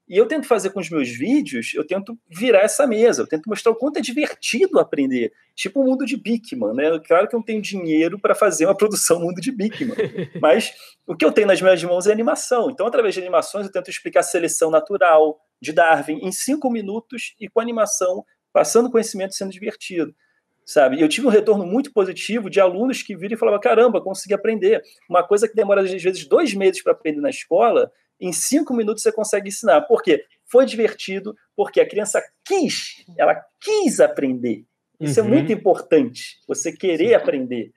E eu tento fazer com os meus vídeos, eu tento virar essa mesa, eu tento mostrar o quanto é divertido aprender. Tipo o mundo de Bikman, né? Claro que eu não tenho dinheiro para fazer uma produção mundo de Bikman, mas o que eu tenho nas minhas mãos é animação. Então, através de animações, eu tento explicar a seleção natural de Darwin em 5 minutos e com animação, passando conhecimento sendo divertido. Sabe? Eu tive um retorno muito positivo de alunos que viram e falavam, caramba, consegui aprender. Uma coisa que demora, às vezes, 2 meses para aprender na escola, em 5 minutos você consegue ensinar. Por quê? Foi divertido, porque a criança ela quis aprender. Isso é muito importante, você querer aprender.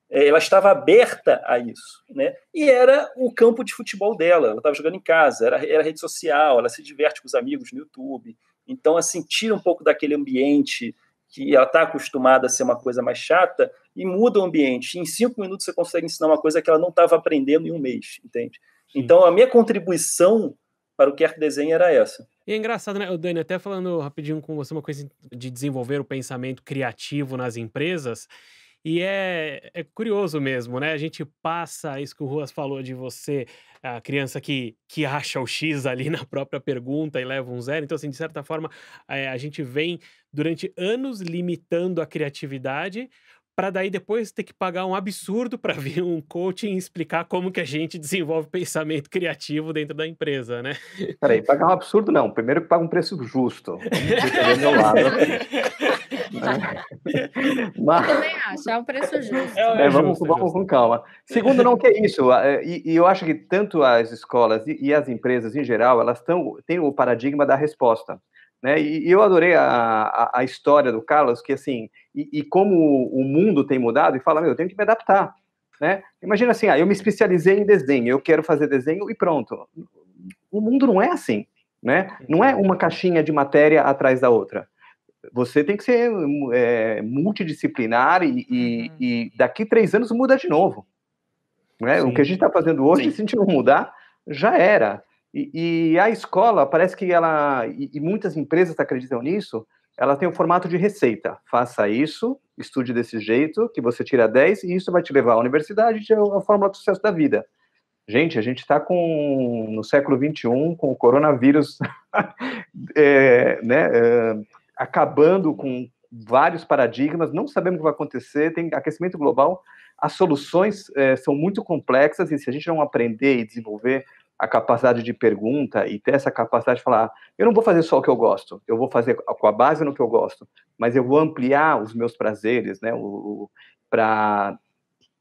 Ela estava aberta a isso, né? E era o campo de futebol dela, ela estava jogando em casa, era rede social, ela se diverte com os amigos no YouTube. Então, assim, tira um pouco daquele ambiente que ela está acostumada a ser uma coisa mais chata e muda o ambiente. Em 5 minutos você consegue ensinar uma coisa que ela não estava aprendendo em 1 mês, entende? Então, a minha contribuição para o Quer Que Desenhe era essa. E é engraçado, né, Dani, até falando rapidinho com você uma coisa de desenvolver o pensamento criativo nas empresas, e é curioso mesmo, né? A gente passa isso que o Ruas falou de você, a criança que acha o X ali na própria pergunta e leva um zero. Então, assim, de certa forma, a gente vem durante anos limitando a criatividade para daí depois ter que pagar um absurdo para vir um coaching explicar como que a gente desenvolve pensamento criativo dentro da empresa, né? Peraí, pagar um absurdo não. Primeiro que paga um preço justo. Vamos defender meu lado. Eu também acho, é um preço justo. Vamos com calma. Segundo, não que é isso. E eu acho que tanto as escolas e as empresas em geral, elas têm o paradigma da resposta. Né? E eu adorei a história do Carlos, que assim, e como o mundo tem mudado, e fala, eu tenho que me adaptar. Né? Imagina assim, eu me especializei em desenho, eu quero fazer desenho e pronto. O mundo não é assim. Né? Não é uma caixinha de matéria atrás da outra. Você tem que ser multidisciplinar e daqui 3 anos muda de novo. Né? O que a gente está fazendo hoje, se a gente não mudar, já era. E a escola, parece que ela, e muitas empresas acreditam nisso, ela tem o formato de receita. Faça isso, estude desse jeito, que você tira 10, e isso vai te levar à universidade, é a fórmula do sucesso da vida. Gente, a gente está no século XXI, com o coronavírus, acabando com vários paradigmas, não sabemos o que vai acontecer, tem aquecimento global, as soluções são muito complexas, e se a gente não aprender e desenvolver a capacidade de pergunta e ter essa capacidade de falar, eu não vou fazer só o que eu gosto, eu vou fazer com a base no que eu gosto, mas eu vou ampliar os meus prazeres, né, para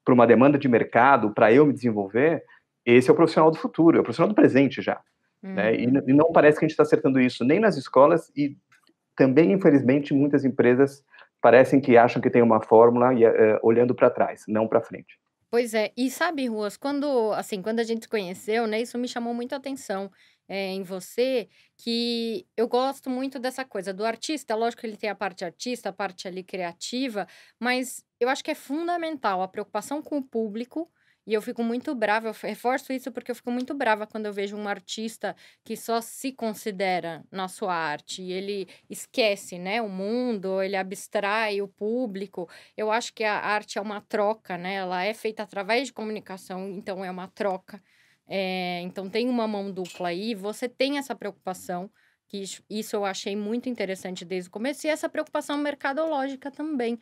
uma demanda de mercado, para eu me desenvolver, esse é o profissional do futuro, é o profissional do presente já. Né, e não parece que a gente está acertando isso nem nas escolas e também, infelizmente, muitas empresas parecem que acham que tem uma fórmula olhando para trás, não para frente. Pois é, e sabe, Ruas, quando a gente se conheceu, né, isso me chamou muito a atenção em você, que eu gosto muito dessa coisa do artista, lógico que ele tem a parte artista, a parte ali criativa, mas eu acho que é fundamental a preocupação com o público, e eu fico muito brava, eu reforço isso porque eu fico muito brava quando eu vejo um artista que só se considera na sua arte, e ele esquece, né, o mundo, ele abstrai o público. Eu acho que a arte é uma troca, né? Ela é feita através de comunicação, então é uma troca. Então tem uma mão dupla aí, você tem essa preocupação, que isso eu achei muito interessante desde o começo, e essa preocupação mercadológica também.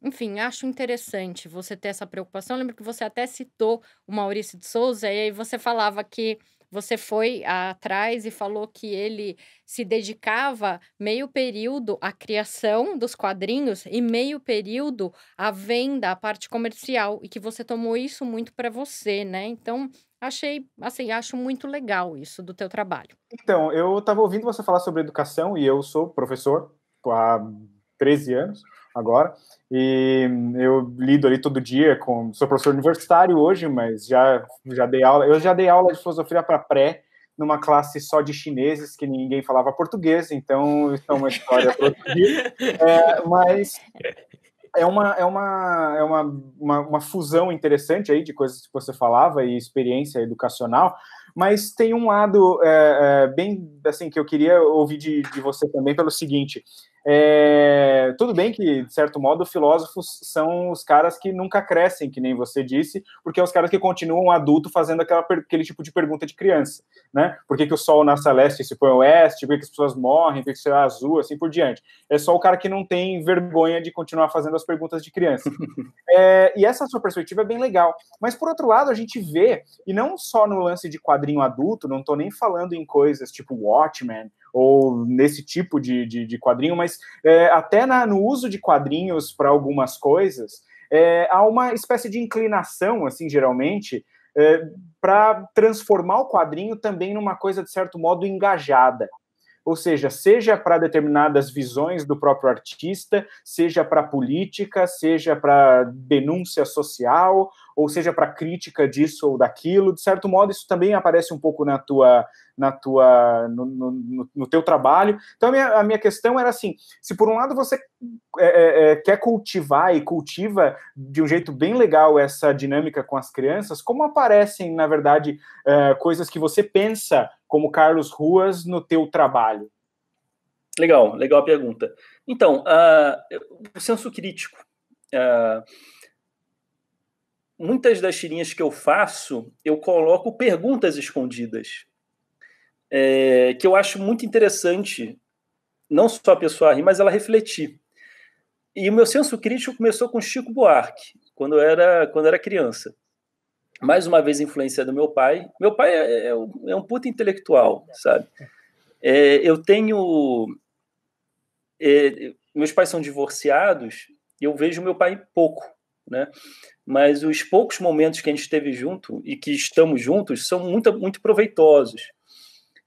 Enfim, acho interessante você ter essa preocupação. Eu lembro que você até citou o Maurício de Souza, e aí você falava que você foi atrás e falou que ele se dedicava meio período à criação dos quadrinhos e meio período à venda, à parte comercial, e que você tomou isso muito para você, né? Então, acho muito legal isso do teu trabalho. Então, eu estava ouvindo você falar sobre educação e eu sou professor há 13 anos agora, e eu lido ali todo dia sou professor universitário hoje, mas já dei aula, eu já dei aula de filosofia para pré, numa classe só de chineses, que ninguém falava português, então isso é uma história para outro dia, mas é uma fusão interessante aí de coisas que você falava e experiência educacional, mas tem um lado bem assim que eu queria ouvir de você também pelo seguinte. Tudo bem que, de certo modo, filósofos são os caras que nunca crescem, que nem você disse, porque é os caras que continuam adulto fazendo aquele tipo de pergunta de criança, né? Por que o sol nasce a leste e se põe a oeste? Por que as pessoas morrem? Por que o céu é azul? Assim por diante. É só o cara que não tem vergonha de continuar fazendo as perguntas de criança. E essa sua perspectiva é bem legal. Mas, por outro lado, a gente vê, e não só no lance de quadrinho adulto, não estou nem falando em coisas tipo Watchmen, ou nesse tipo de quadrinho, mas até no uso de quadrinhos para algumas coisas, há uma espécie de inclinação, assim, geralmente, para transformar o quadrinho também numa coisa, de certo modo, engajada. Ou seja para determinadas visões do próprio artista, seja para política, seja para denúncia social, ou seja para crítica disso ou daquilo. De certo modo, isso também aparece um pouco no teu trabalho. Então, a minha questão era assim, se por um lado você quer cultivar e cultiva de um jeito bem legal essa dinâmica com as crianças, como aparecem, na verdade, coisas que você pensa como Carlos Ruas no teu trabalho? Legal a pergunta. Então, o senso crítico. Muitas das tirinhas que eu faço, eu coloco perguntas escondidas, que eu acho muito interessante, não só a pessoa rir, mas ela refletir. E o meu senso crítico começou com Chico Buarque, quando eu era criança. Mais uma vez, influência do meu pai. Meu pai é um puta intelectual, sabe? Eu tenho... meus pais são divorciados e eu vejo meu pai pouco, né? Mas os poucos momentos que a gente esteve junto e que estamos juntos são muito, muito proveitosos.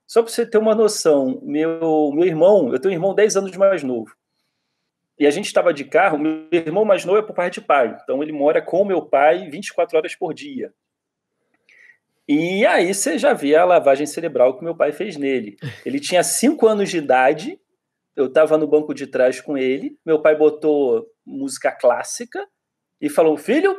Só para você ter uma noção, meu irmão, eu tenho um irmão 10 anos mais novo. E a gente estava de carro, meu irmão mais novo é por parte de pai, então ele mora com meu pai 24 horas por dia. E aí você já vê a lavagem cerebral que meu pai fez nele. Ele tinha 5 anos de idade, eu estava no banco de trás com ele, meu pai botou música clássica e falou, filho,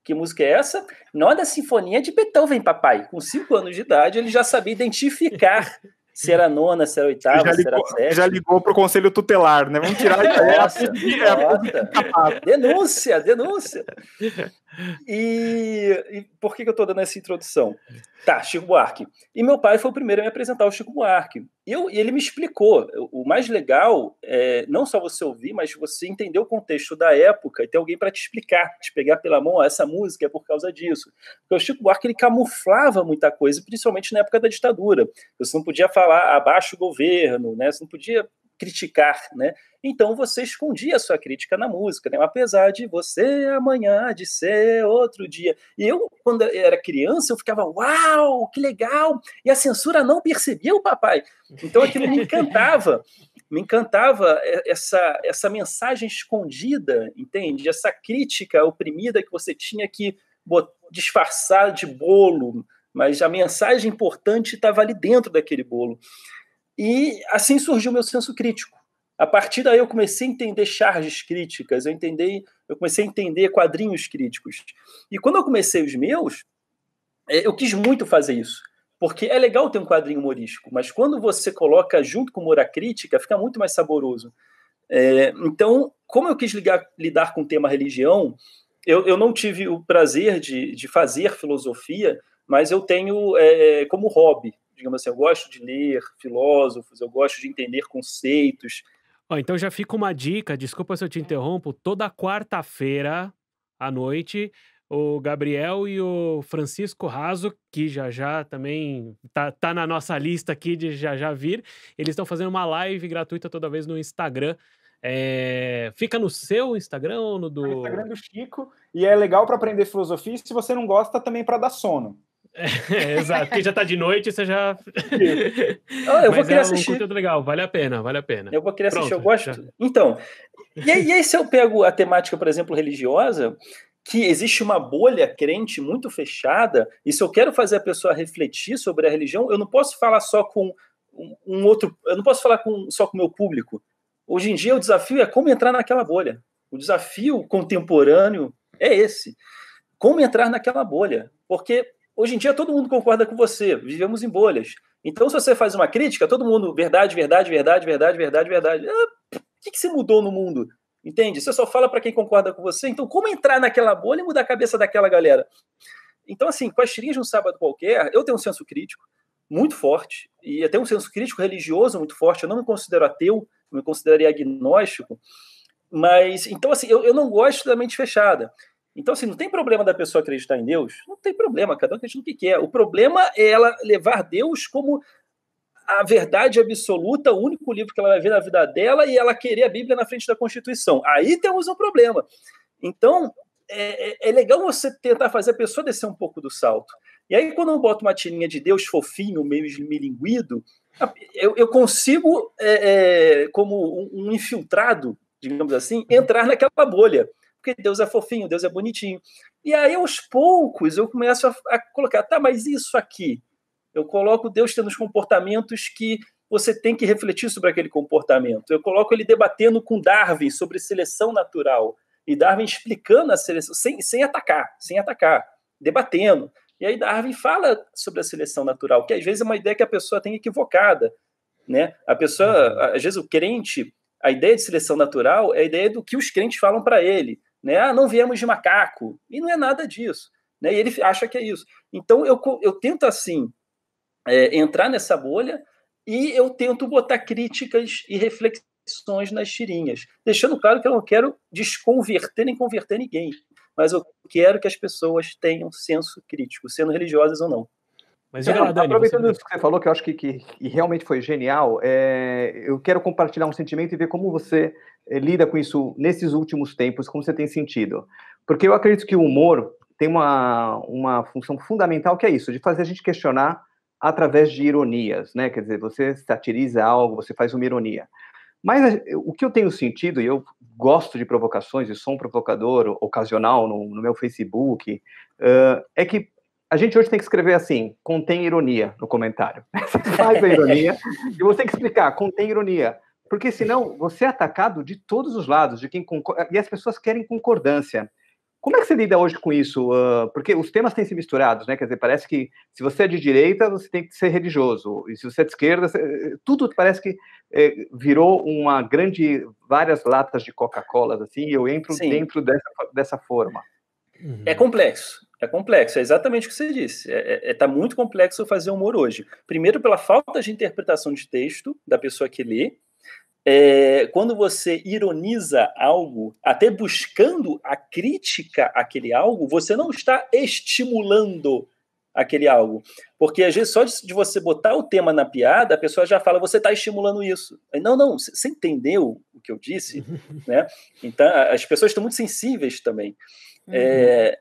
que música é essa? Nona Sinfonia de Beethoven, papai. Com 5 anos de idade, ele já sabia identificar se era nona, se era oitava, se era sétima. Já ligou para o conselho tutelar, né? Vamos tirar isso. Denúncia. E por que eu estou dando essa introdução? Tá, Chico Buarque. E meu pai foi o primeiro a me apresentar o Chico Buarque. E ele me explicou. O mais legal é não só você ouvir, mas você entender o contexto da época e ter alguém para te explicar, te pegar pela mão, essa música é por causa disso. Porque o Chico Buarque, ele camuflava muita coisa, principalmente na época da ditadura. Você não podia falar abaixo o governo, né? Você não podia criticar, né? Então você escondia a sua crítica na música, né? Apesar de você amanhã de ser outro dia. E eu, quando eu era criança, eu ficava, uau, que legal! E a censura não percebia o papai. Então aquilo me encantava essa mensagem escondida, entende? Essa crítica oprimida que você tinha que disfarçar de bolo, mas a mensagem importante estava ali dentro daquele bolo. E assim surgiu o meu senso crítico. A partir daí eu comecei a entender charges críticas, eu comecei a entender quadrinhos críticos. E quando eu comecei os meus, eu quis muito fazer isso. Porque é legal ter um quadrinho humorístico, mas quando você coloca junto com humor a crítica, fica muito mais saboroso. Então, como eu quis lidar com o tema religião, eu não tive o prazer de fazer filosofia, mas eu tenho como hobby. Digamos assim, eu gosto de ler filósofos, eu gosto de entender conceitos. Então já fica uma dica, desculpa se eu te interrompo, toda quarta-feira à noite, o Gabriel e o Francisco Raso, que já também tá na nossa lista aqui de já vir, eles estão fazendo uma live gratuita toda vez no Instagram. Fica no seu Instagram ou no do... No Instagram do Chico, e é legal para aprender filosofia, e se você não gosta, também para dar sono. Exato, porque já tá de noite, você já... eu vou querer assistir. Um conteúdo legal, vale a pena. Eu vou querer assistir, eu gosto. Já. Então, e aí se eu pego a temática, por exemplo, religiosa, que existe uma bolha crente muito fechada, e se eu quero fazer a pessoa refletir sobre a religião, eu não posso falar só com um outro... Eu não posso falar só com o meu público. Hoje em dia, o desafio é como entrar naquela bolha. O desafio contemporâneo é esse. Como entrar naquela bolha. Porque... hoje em dia todo mundo concorda com você, vivemos em bolhas. Então, se você faz uma crítica, todo mundo, verdade. O que você mudou no mundo? Entende? Você só fala para quem concorda com você. Então, como entrar naquela bolha e mudar a cabeça daquela galera? Então, assim, com as tirinhas de um sábado qualquer, eu tenho um senso crítico muito forte, e até um senso crítico religioso muito forte. Eu não me considero ateu, eu me consideraria agnóstico, mas, então, assim, eu não gosto da mente fechada. Então, assim, não tem problema da pessoa acreditar em Deus? Não tem problema, cada um acredita no que quer. O problema é ela levar Deus como a verdade absoluta, o único livro que ela vai ver na vida dela, e ela querer a Bíblia na frente da Constituição. Aí temos um problema. Então, é legal você tentar fazer a pessoa descer um pouco do salto. E aí, quando eu boto uma tirinha de Deus fofinho, meio milinguido, eu consigo, como um infiltrado, digamos assim, entrar naquela bolha. Porque Deus é fofinho, Deus é bonitinho. E aí, aos poucos, eu começo a colocar, tá, mas isso aqui? Eu coloco Deus tendo os comportamentos que você tem que refletir sobre aquele comportamento. Eu coloco ele debatendo com Darwin sobre seleção natural. E Darwin explicando a seleção, sem atacar, debatendo. E aí Darwin fala sobre a seleção natural, que às vezes é uma ideia que a pessoa tem equivocada, né? A pessoa, às vezes o crente, a ideia de seleção natural é a ideia do que os crentes falam para ele, né? Ah, não viemos de macaco. E não é nada disso, né? E ele acha que é isso. Então eu tento assim entrar nessa bolha e eu tento botar críticas e reflexões nas tirinhas, deixando claro que eu não quero desconverter nem converter ninguém, mas eu quero que as pessoas tenham senso crítico, sendo religiosas ou não. Mas diga lá, Dani, aproveitando isso que você falou, que eu acho que realmente foi genial, eu quero compartilhar um sentimento e ver como você lida com isso nesses últimos tempos, como você tem sentido. Porque eu acredito que o humor tem uma função fundamental, que é isso, de fazer a gente questionar através de ironias, né? Quer dizer, você satiriza algo, você faz uma ironia. Mas o que eu tenho sentido, e eu gosto de provocações, e sou um provocador ocasional no meu Facebook, é que a gente hoje tem que escrever assim, contém ironia no comentário. Você faz a ironia e você tem que explicar, contém ironia. Porque senão você é atacado de todos os lados, de quem concorda, e as pessoas querem concordância. Como é que você lida hoje com isso? Porque os temas têm se misturados, né? Quer dizer, parece que se você é de direita, você tem que ser religioso. E se você é de esquerda, tudo parece que virou várias latas de Coca-Cola, assim, e eu entro Sim. dentro dessa forma. É complexo. É exatamente o que você disse. Tá muito complexo fazer humor hoje. Primeiro, pela falta de interpretação de texto da pessoa que lê. Quando você ironiza algo, até buscando a crítica àquele algo, você não está estimulando aquele algo. Porque, às vezes, só de você botar o tema na piada, a pessoa já fala, você está estimulando isso. Não, você entendeu o que eu disse? Né? Então, as pessoas estão muito sensíveis também.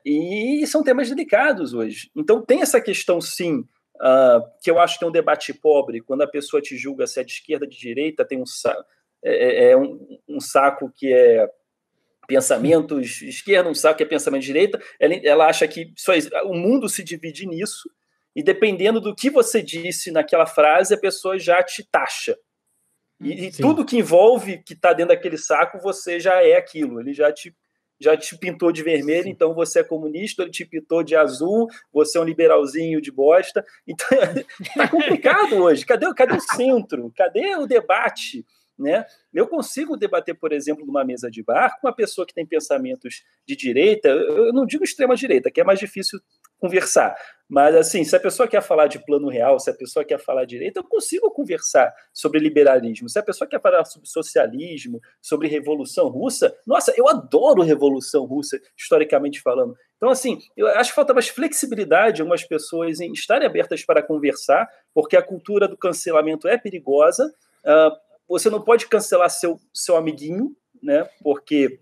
E são temas delicados hoje. Então, tem essa questão, sim, que eu acho que é um debate pobre, quando a pessoa te julga se é de esquerda, de direita, tem um saco que é pensamentos esquerda, um saco que é pensamento de direita, ela acha que o mundo se divide nisso, e dependendo do que você disse naquela frase, a pessoa já te taxa. E tudo que envolve, que está dentro daquele saco, você já é aquilo, ele já te pintou de vermelho, então você é comunista, ele te pintou de azul, você é um liberalzinho de bosta. Então, tá complicado hoje. Cadê o centro? Cadê o debate? Né? Eu consigo debater, por exemplo, numa mesa de bar com uma pessoa que tem pensamentos de direita, eu não digo extrema-direita, que é mais difícil conversar, mas assim, se a pessoa quer falar de plano real, se a pessoa quer falar de direita, eu consigo conversar sobre liberalismo. Se a pessoa quer falar sobre socialismo, sobre Revolução Russa, nossa, eu adoro Revolução Russa, historicamente falando. Então, assim, eu acho que falta mais flexibilidade em algumas pessoas em estarem abertas para conversar, porque a cultura do cancelamento é perigosa. Você não pode cancelar seu amiguinho, né? Porque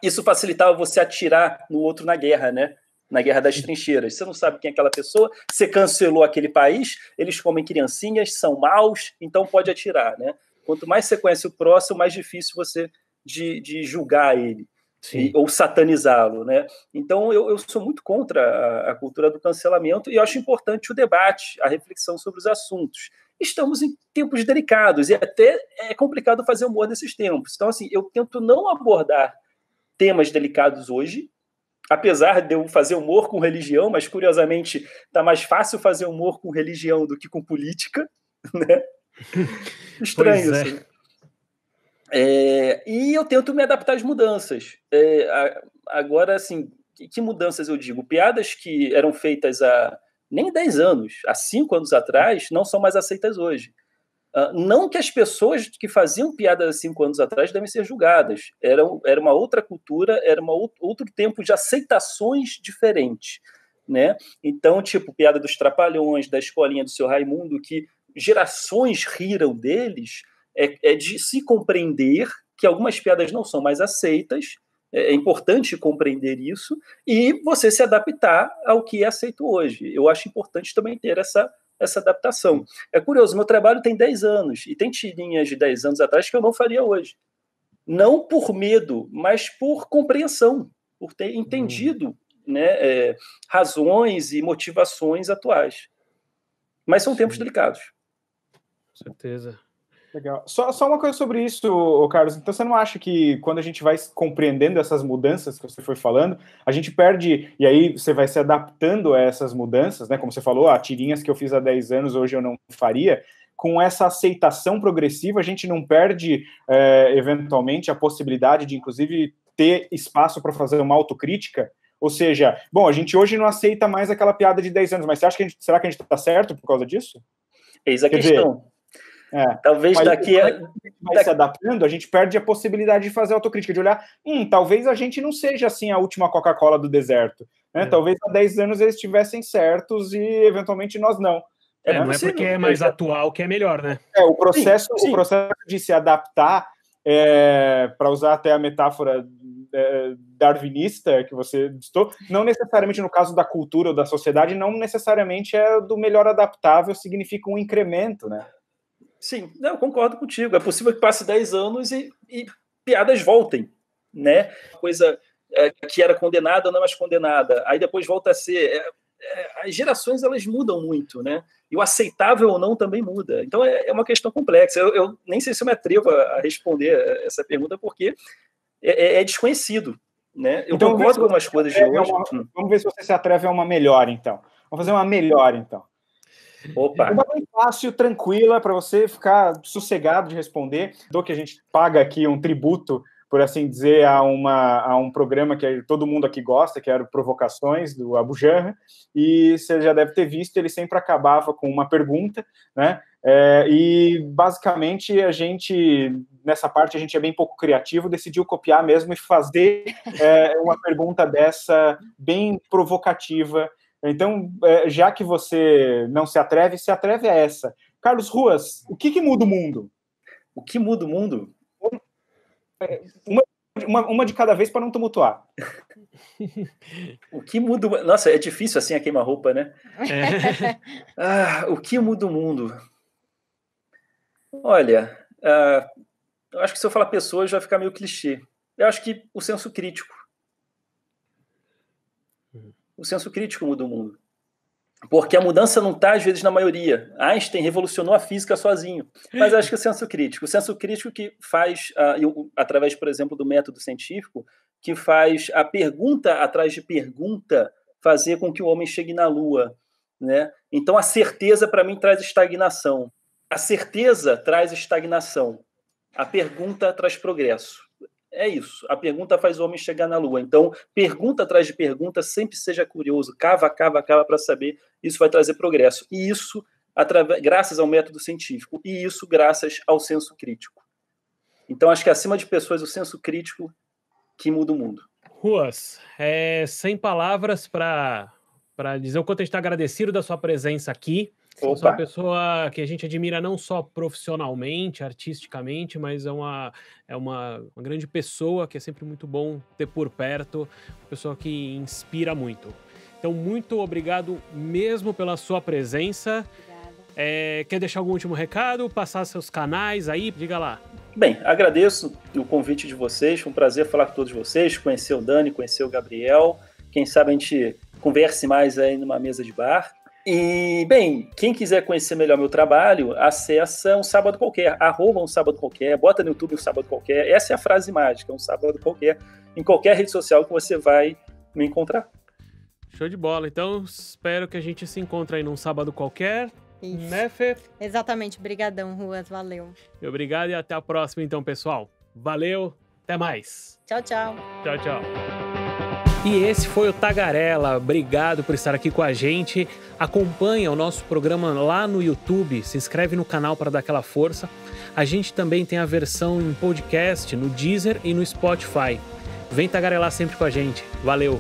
isso facilitava você atirar no outro na guerra, né? Na guerra das trincheiras. Você não sabe quem é aquela pessoa, você cancelou aquele país, eles comem criancinhas, são maus, então pode atirar, né? Quanto mais você conhece o próximo, mais difícil você de julgar ele ou satanizá-lo, né? Então eu sou muito contra a cultura do cancelamento e eu acho importante o debate, a reflexão sobre os assuntos. Estamos em tempos delicados e até é complicado fazer humor nesses tempos. Então, assim, eu tento não abordar temas delicados hoje, apesar de eu fazer humor com religião, mas, curiosamente, tá mais fácil fazer humor com religião do que com política, né? Estranho isso. E eu tento me adaptar às mudanças. Agora, assim, que mudanças eu digo? Piadas que eram feitas há nem 10 anos, há 5 anos atrás, não são mais aceitas hoje. Não que as pessoas que faziam piadas há 5 anos atrás devem ser julgadas. Era uma outra cultura, era outro tempo de aceitações diferentes, né? Então, tipo, piada dos Trapalhões, da escolinha do seu Raimundo, que gerações riram deles, é de se compreender que algumas piadas não são mais aceitas. É importante compreender isso e você se adaptar ao que é aceito hoje. Eu acho importante também ter essa adaptação. É curioso, meu trabalho tem 10 anos e tem tirinhas de 10 anos atrás que eu não faria hoje. Não por medo, mas por compreensão, por ter entendido né, razões e motivações atuais. Mas são tempos delicados. Com certeza. Legal. Só uma coisa sobre isso, Carlos. Então, você não acha que quando a gente vai compreendendo essas mudanças que você foi falando, a gente perde, e aí você vai se adaptando a essas mudanças, né? Como você falou, tirinhas que eu fiz há 10 anos, hoje eu não faria. Com essa aceitação progressiva, a gente não perde, eventualmente, a possibilidade de, inclusive, ter espaço para fazer uma autocrítica? Ou seja, bom, a gente hoje não aceita mais aquela piada de 10 anos, mas você acha que será que a gente está certo por causa disso? Eis a questão. Talvez daqui a gente vai se adaptando, a gente perde a possibilidade de fazer autocrítica, de olhar, talvez a gente não seja assim a última Coca-Cola do deserto, né? Talvez há 10 anos eles estivessem certos e eventualmente nós não. Não é porque é mais atual que é melhor, né? O processo de se adaptar, para usar até a metáfora darwinista que você distou, não necessariamente no caso da cultura ou da sociedade, não necessariamente é do melhor adaptável, significa um incremento, né? Sim, eu concordo contigo. É possível que passe 10 anos e piadas voltem, né? Coisa que era condenada não é mais condenada. Aí depois volta a ser... as gerações, elas mudam muito, né? E o aceitável ou não também muda. Então, é uma questão complexa. Eu nem sei se eu me atrevo a responder essa pergunta, porque é desconhecido, né? Eu concordo com algumas coisas de hoje. Vamos ver se você se atreve a uma melhor, então. Vamos fazer uma melhor, então. Opa! Uma bem fácil, tranquila, para você ficar sossegado de responder. Que a gente paga aqui um tributo, por assim dizer, a um programa que todo mundo aqui gosta, que era o Provocações, do Abu Janra, e você já deve ter visto, ele sempre acabava com uma pergunta, né? E, basicamente, nessa parte, a gente é bem pouco criativo, decidiu copiar mesmo e fazer uma pergunta dessa, bem provocativa. Então, já que você não se atreve a essa. Carlos Ruas, o que muda o mundo? O que muda o mundo? Uma de cada vez para não tumultuar. O que muda... Nossa, é difícil assim a queima-roupa, né? O que muda o mundo? Olha, eu acho que se eu falar pessoas vai ficar meio clichê. Eu acho que o senso crítico. O senso crítico muda o mundo. Porque a mudança não está, às vezes, na maioria. Einstein revolucionou a física sozinho. Mas acho que o senso crítico que faz, através, por exemplo, do método científico, que faz a pergunta atrás de pergunta fazer com que o homem chegue na Lua, né? Então, a certeza, para mim, traz estagnação. A certeza traz estagnação. A pergunta traz progresso. É isso. A pergunta faz o homem chegar na Lua. Então, pergunta atrás de pergunta, sempre seja curioso. Cava para saber. Isso vai trazer progresso. E isso, graças ao método científico. E isso, graças ao senso crítico. Então, acho que acima de pessoas, o senso crítico que muda o mundo. Ruas, sem palavras para dizer o quanto a gente está agradecido da sua presença aqui. Você é uma pessoa que a gente admira não só profissionalmente, artisticamente, mas é uma grande pessoa que é sempre muito bom ter por perto, uma pessoa que inspira muito. Então, muito obrigado mesmo pela sua presença. Quer deixar algum último recado? Passar seus canais aí? Diga lá. Bem, agradeço o convite de vocês, foi um prazer falar com todos vocês, conhecer o Dani, conhecer o Gabriel. Quem sabe a gente converse mais aí numa mesa de bar. E, bem, quem quiser conhecer melhor meu trabalho, acessa Um Sábado Qualquer, @Um Sábado Qualquer, bota no YouTube Um Sábado Qualquer, essa é a frase mágica, Um Sábado Qualquer, em qualquer rede social que você vai me encontrar. Show de bola, então espero que a gente se encontre aí num sábado qualquer, Isso. né, Fê? Exatamente, brigadão, Ruas, valeu. Obrigado e até a próxima então, pessoal. Valeu, até mais. Tchau, tchau. Tchau, tchau. E esse foi o Tagarela. Obrigado por estar aqui com a gente. Acompanha o nosso programa lá no YouTube. Se inscreve no canal para dar aquela força. A gente também tem a versão em podcast no Deezer e no Spotify. Vem tagarelar sempre com a gente. Valeu!